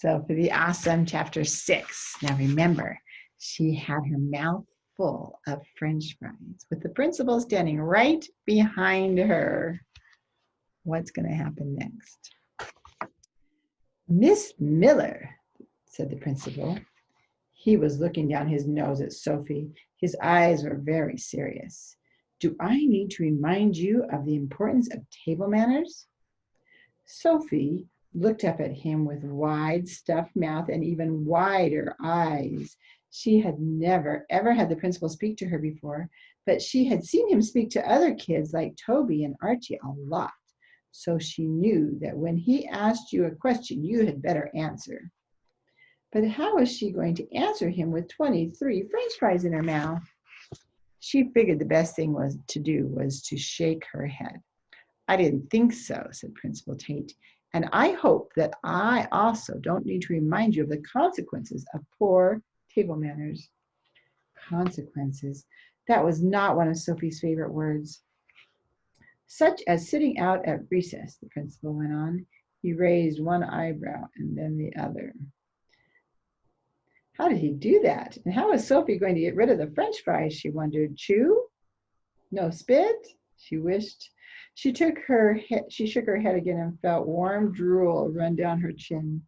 So for the awesome chapter 6, now remember, she had her mouth full of French fries with the principal standing right behind her. What's going to happen next? Miss Miller, said the principal. He was looking down his nose at Sophie. His eyes were very serious. Do I need to remind you of the importance of table manners? Sophie looked up at him with wide, stuffed mouth and even wider eyes. She had never, ever had the principal speak to her before, but she had seen him speak to other kids like Toby and Archie a lot. So she knew that when he asked you a question, you had better answer. But how was she going to answer him with 23 French fries in her mouth? She figured the best thing to do was to shake her head. I didn't think so, said Principal Tate. And I hope that I also don't need to remind you of the consequences of poor table manners. Consequences. That was not one of Sophie's favorite words. Such as sitting out at recess, the principal went on. He raised one eyebrow and then the other. How did he do that? And how was Sophie going to get rid of the French fries, she wondered. Chew? No spit? She wished. She shook her head again and felt warm drool run down her chin.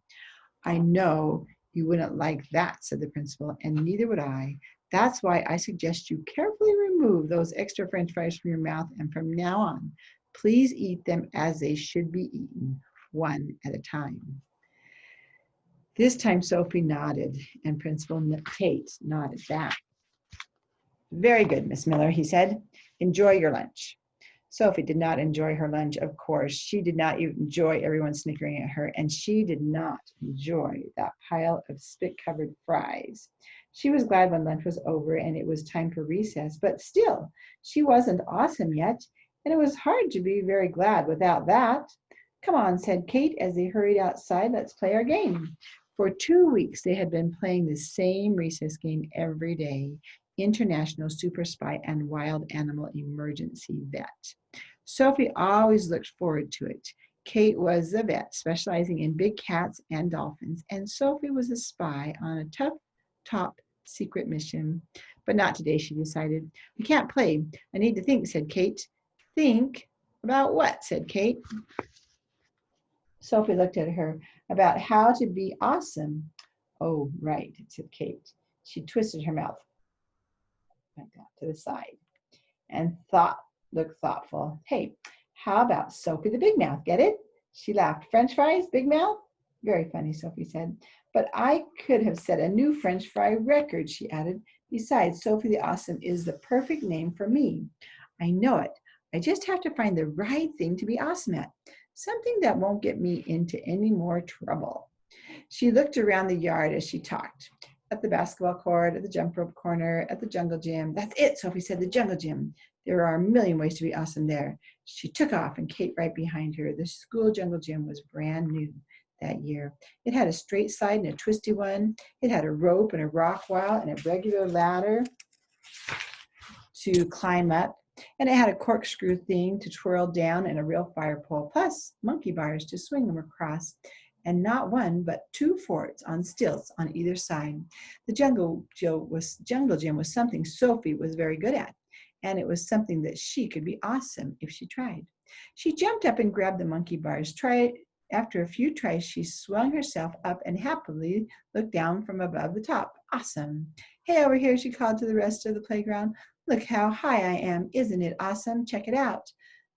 I know you wouldn't like that, said the principal, and neither would I. That's why I suggest you carefully remove those extra French fries from your mouth, and from now on, please eat them as they should be eaten, one at a time. This time Sophie nodded, and Principal Tate nodded back. Very good, Miss Miller, he said. Enjoy your lunch. Sophie did not enjoy her lunch, of course. She did not enjoy everyone snickering at her, and she did not enjoy that pile of spit-covered fries. She was glad when lunch was over and it was time for recess, but still, she wasn't awesome yet, and it was hard to be very glad without that. Come on, said Kate as they hurried outside. Let's play our game. For 2 weeks, they had been playing the same recess game every day, International Super Spy and Wild Animal Emergency Vet. Sophie always looked forward to it. Kate was the vet, specializing in big cats and dolphins, and Sophie was a spy on a tough, top secret mission. But not today, she decided. We can't play. I need to think, said Kate. Think? About what? Said Kate. Sophie looked at her. About how to be awesome. Oh, right, said Kate. She twisted her mouth to the side and looked thoughtful. Hey, how about Sophie the Big Mouth? Get it? She laughed. French fries, Big Mouth? Very funny, Sophie said. But I could have set a new French fry record, she added. Besides, Sophie the Awesome is the perfect name for me. I know it. I just have to find the right thing to be awesome at. Something that won't get me into any more trouble. She looked around the yard as she talked. At the basketball court, at the jump rope corner, at the jungle gym. That's it, Sophie said, the jungle gym. There are a million ways to be awesome there. She took off and Kate right behind her. The school jungle gym was brand new that year. It had a straight side and a twisty one. It had a rope and a rock wall and a regular ladder to climb up. And it had a corkscrew thing to twirl down and a real fire pole, plus monkey bars to swing them across. And not one, but 2 forts on stilts on either side. The jungle gym was something Sophie was very good at, and it was something that she could be awesome if she tried. She jumped up and grabbed the monkey bars. After a few tries, she swung herself up and happily looked down from above the top. Awesome. Hey, over here, she called to the rest of the playground. Look how high I am. Isn't it awesome? Check it out.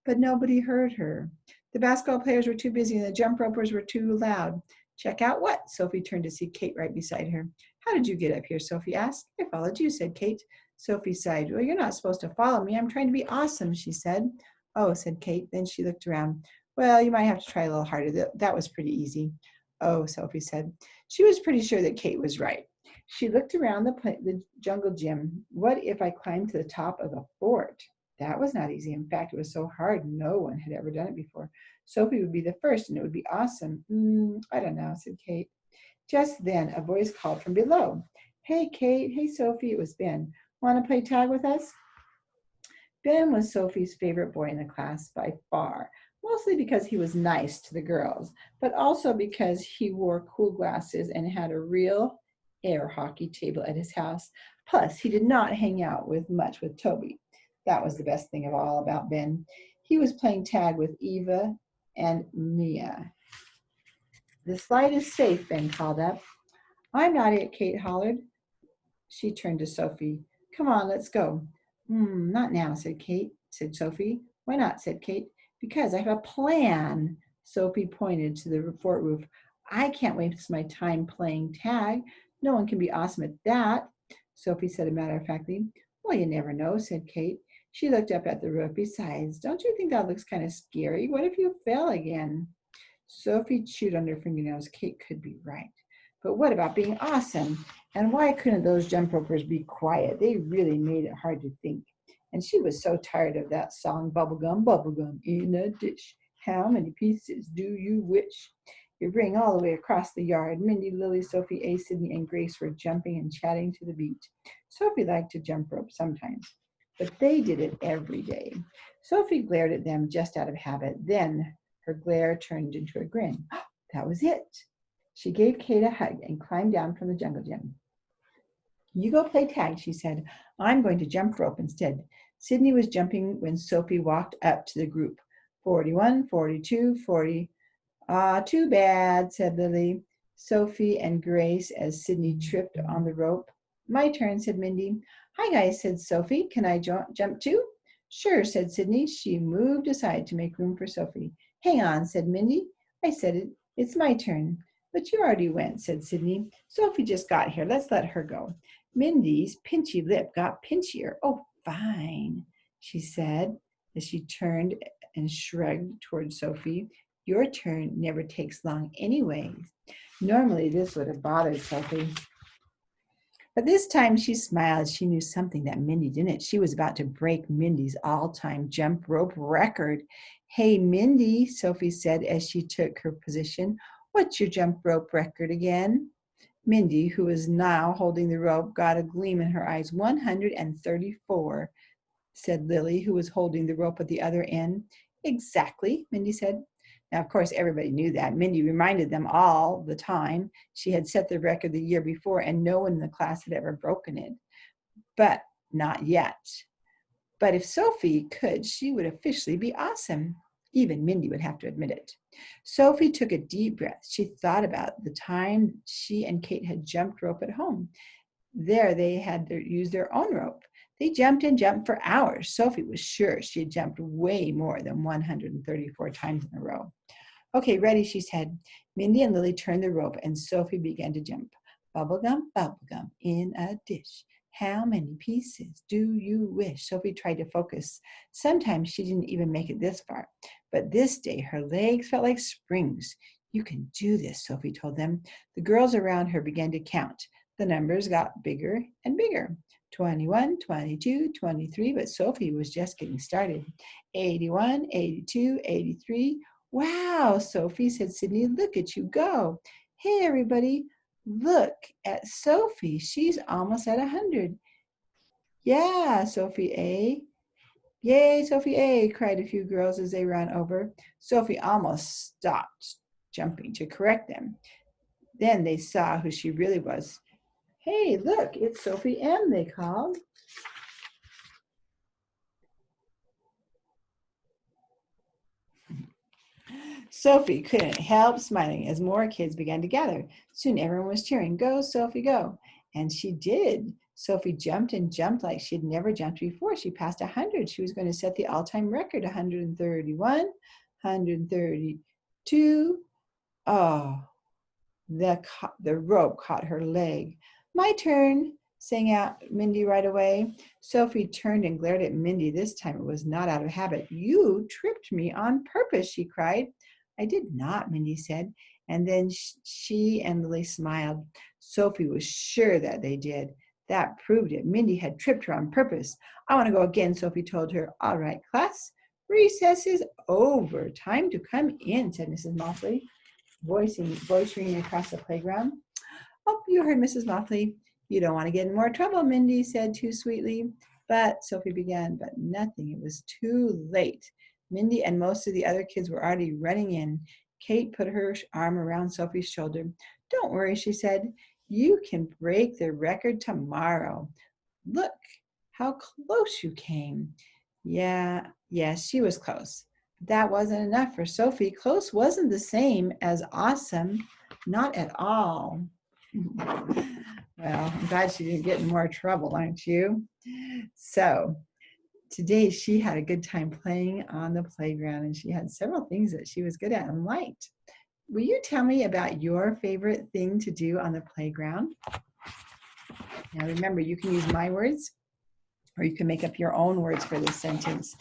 But nobody heard her. The basketball players were too busy and the jump ropers were too loud. Check out what? Sophie turned to see Kate right beside her. How did you get up here? Sophie asked. I followed you, said Kate. Sophie sighed. Well, you're not supposed to follow me. I'm trying to be awesome, she said. Oh, said Kate. Then she looked around. Well, you might have to try a little harder. That was pretty easy. Oh, Sophie said. She was pretty sure that Kate was right. She looked around the jungle gym. What if I climbed to the top of a fort? That was not easy. In fact, it was so hard, no one had ever done it before. Sophie would be the first, and it would be awesome. I don't know, said Kate. Just then, a voice called from below. Hey, Kate. Hey, Sophie. It was Ben. Want to play tag with us? Ben was Sophie's favorite boy in the class by far. mostly because he was nice to the girls, but also because he wore cool glasses and had a real air hockey table at his house. Plus, he did not hang out much with Toby. That was the best thing of all about Ben. He was playing tag with Eva and Mia. The slide is safe, Ben called up. I'm not it, Kate hollered. She turned to Sophie. Come on, let's go. Not now, said Sophie. Why not, said Kate. Because I have a plan. Sophie pointed to the fort roof. I can't waste my time playing tag. No one can be awesome at that, Sophie said matter-of-factly. Well, you never know, said Kate. She looked up at the roof. Besides, don't you think that looks kind of scary? What if you fell again? Sophie chewed on her fingernails. Kate could be right. But what about being awesome? And why couldn't those jump ropers be quiet? They really made it hard to think. And she was so tired of that song, bubblegum in a dish. How many pieces do you wish? It rang all the way across the yard. Mindy, Lily, Sophie, A, Sydney, and Grace were jumping and chatting to the beat. Sophie liked to jump rope sometimes, but they did it every day. Sophie glared at them just out of habit. Then her glare turned into a grin. That was it. She gave Kate a hug and climbed down from the jungle gym. You go play tag, she said. I'm going to jump rope instead. Sydney was jumping when Sophie walked up to the group. 41, 42, 40. Too bad, said Lily, Sophie, and Grace as Sydney tripped on the rope. My turn, said Mindy. Hi, guys, said Sophie. Can I jump too? Sure, said Sydney. She moved aside to make room for Sophie. Hang on, said Mindy. I said it. It's my turn. But you already went, said Sydney. Sophie just got here. Let's let her go. Mindy's pinchy lip got pinchier. Oh, fine, she said as she turned and shrugged toward Sophie. Your turn never takes long anyways. Normally, this would have bothered Sophie. But this time she smiled. She knew something that Mindy didn't. She was about to break Mindy's all-time jump rope record. Hey, Mindy, Sophie said as she took her position. What's your jump rope record again? Mindy, who was now holding the rope, got a gleam in her eyes. 134, said Lily, who was holding the rope at the other end. Exactly, Mindy said. Now, of course, everybody knew that. Mindy reminded them all the time. She had set the record the year before, and no one in the class had ever broken it. But not yet. But if Sophie could, she would officially be awesome. Even Mindy would have to admit it. Sophie took a deep breath. She thought about the time she and Kate had jumped rope at home. There they had used their own rope. They jumped and jumped for hours. Sophie was sure she had jumped way more than 134 times in a row. Okay, ready, she said. Mindy and Lily turned the rope, and Sophie began to jump. Bubblegum, in a dish. How many pieces do you wish? Sophie tried to focus. Sometimes she didn't even make it this far. But this day, her legs felt like springs. You can do this, Sophie told them. The girls around her began to count. The numbers got bigger and bigger. 21, 22, 23, but Sophie was just getting started. 81, 82, 83. Wow, Sophie, said Sydney. Look at you go. Hey, everybody. Look at Sophie. She's almost at 100. Yeah, Sophie A. Yay, Sophie A, cried a few girls as they ran over. Sophie almost stopped jumping to correct them. Then they saw who she really was. Hey, look, it's Sophie M, they called. Sophie couldn't help smiling as more kids began to gather. Soon everyone was cheering, go, Sophie, go. And she did. Sophie jumped and jumped like she'd never jumped before. She passed 100. She was going to set the all-time record, 131, 132. Oh, the rope caught her leg. My turn, sang out Mindy right away. Sophie turned and glared at Mindy. This time it was not out of habit. You tripped me on purpose, she cried. I did not, Mindy said. And then she and Lily smiled. Sophie was sure that they did. That proved it. Mindy had tripped her on purpose. I want to go again, Sophie told her. All right, class, recess is over. Time to come in, said Mrs. Motley, voice ringing across the playground. Oh, you heard Mrs. Motley. You don't want to get in more trouble, Mindy said too sweetly. But Sophie began, but nothing. It was too late. Mindy and most of the other kids were already running in. Kate put her arm around Sophie's shoulder. Don't worry, she said. You can break the record tomorrow. Look how close you came. Yes, she was close. But that wasn't enough for Sophie. Close wasn't the same as awesome. Not at all. Well, I'm glad she didn't get in more trouble, aren't you? So today she had a good time playing on the playground, and she had several things that she was good at and liked. Will you tell me about your favorite thing to do on the playground? Now remember, you can use my words, or you can make up your own words for this sentence.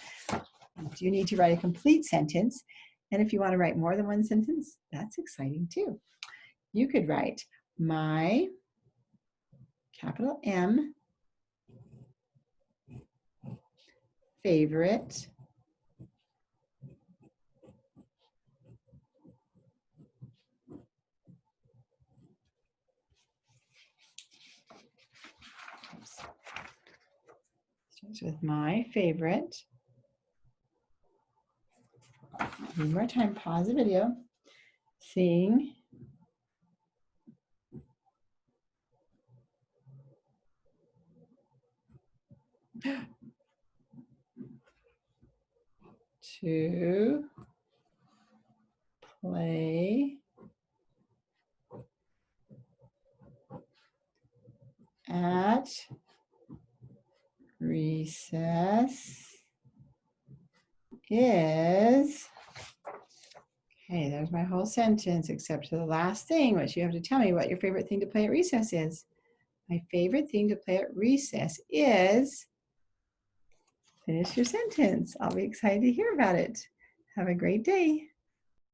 You need to write a complete sentence, and if you want to write more than one sentence, that's exciting too. You could write my, capital M, favorite starts with my favorite. One more time, pause the video. Thing to play at recess is, okay, there's my whole sentence except for the last thing, which you have to tell me what your favorite thing to play at recess is. My favorite thing to play at recess is, finish your sentence. I'll be excited to hear about it. Have a great day.